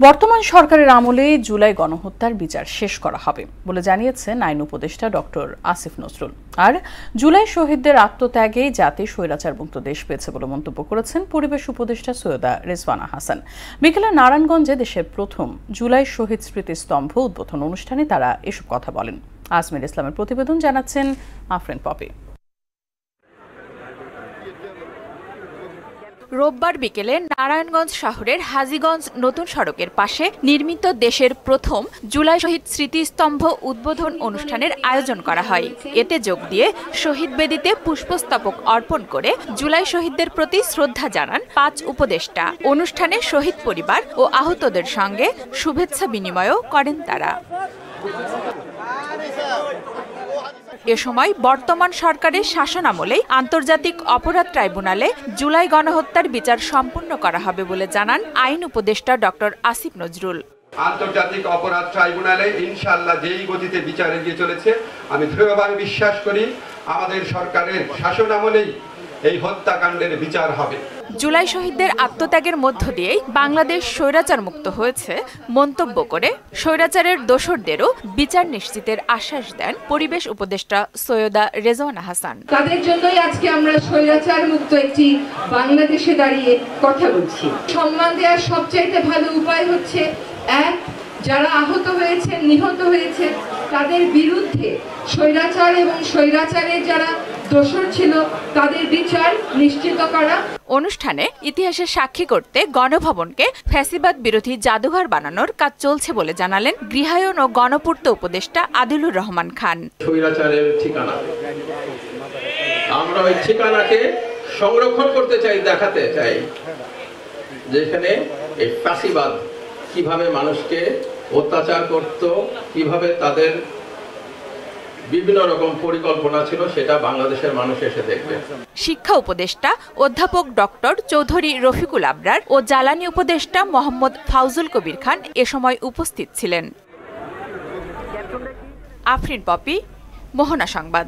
বর্তমান সরকারের আমলে জুলাই গণহত্যার বিচার শেষ করা হবে বলে জানিয়েছেন আইন উপদেষ্টা ডক্টর আসিফ নজরুল। আর জুলাই শহীদদের আত্মত্যাগে জাতি স্বৈরাচার মুক্ত দেশ পেয়েছে বলে মন্তব্য করেছেন পরিবেশ উপদেষ্টা সৈয়দা রেজওয়ানা হাসান। বিকেলে নারায়ণগঞ্জে দেশের প্রথম জুলাই শহীদ স্মৃতিস্তম্ভ উদ্বোধন অনুষ্ঠানে তারা এসব কথা বলেন। আজমির ইসলামের প্রতিবেদন, জানাচ্ছেন আফরিন পপি। রোববার বিকেলে নারায়ণগঞ্জ শহরের হাজীগঞ্জ নতুন সড়কের পাশে নির্মিত দেশের প্রথম জুলাই শহীদ স্মৃতিস্তম্ভ উদ্বোধন অনুষ্ঠানের আয়োজন করা হয়। এতে যোগ দিয়ে শহীদ বেদিতে পুষ্পস্তবক অর্পণ করে জুলাই শহীদদের প্রতি শ্রদ্ধা জানান ৫ উপদেষ্টা। অনুষ্ঠানে শহীদ পরিবার ও আহতদের সঙ্গে শুভেচ্ছা বিনিময়ও করেন তারা। এ সময় বর্তমান সরকারের শাসনামলেই আন্তর্জাতিক অপরাধ ট্রাইব্যুনালে জুলাই গণহত্যার বিচার সম্পন্ন করা হবে বলে জানান আইন উপদেষ্টা ডক্টর আসিফ নজরুল। আন্তর্জাতিক অপরাধ ট্রাইব্যুনালে ইনশাআল্লাহ যেই গতিতে বিচার এগিয়ে চলেছে, আমি দৃঢ়ভাবে বিশ্বাস করি আমাদের সরকারের শাসনামলেই এই হত্যাকাণ্ডের বিচার হবে। জুলাই শহীদদের আত্মত্যাগের মধ্য দিয়েই বাংলাদেশ স্বৈরাচার মুক্ত হয়েছে মন্তব্য করে স্বৈরাচারের দোসরদেরও বিচার নিশ্চিতের আশ্বাস দেন পরিবেশ উপদেষ্টা সৈয়দা রেজওয়ানা হাসান। তাদের জন্যই আজকে আমরা স্বৈরাচার মুক্ত একটি বাংলাদেশে দাঁড়িয়ে কথা বলছি। সম্মান দেওয়ার সবচাইতে ভালো উপায় হচ্ছে এক, যারা আহত হয়েছে, নিহত হয়েছে, তাদের বিরুদ্ধে স্বৈরাচার এবং স্বৈরাচারের যারা দোষর ছিল তাদের বিচার নিশ্চিত করা। অনুষ্ঠানে ইতিহাসের সাক্ষী করতে গণভবনকে ফ্যাসিবাদ বিরোধী জাদুঘর বানানোর কাজ চলছে বলে জানালেন গৃহায়ন ও গণপূর্ত উপদেষ্টা আদিলুর রহমান খান। স্বৈরাচারের ঠিকানা, আমরা ওই ঠিকানাকে সংরক্ষণ করতে চাই, দেখাতে চাই যেখানে এই ফ্যাসিবাদ কিভাবে মানুষকে অত্যাচার করত, কিভাবে তাদের বিভিন্ন রকম পরিকল্পনা ছিল, সেটা বাংলাদেশের মানুষ এসে দেখবে। শিক্ষা উপদেষ্টা অধ্যাপক ডক্টর চৌধুরী রফিকুল আবরার ও জ্বালানি উপদেষ্টা মোহাম্মদ ফাউজুল কবির খান এ সময় উপস্থিত ছিলেন। আফরিন পপি, মোহনা সংবাদ।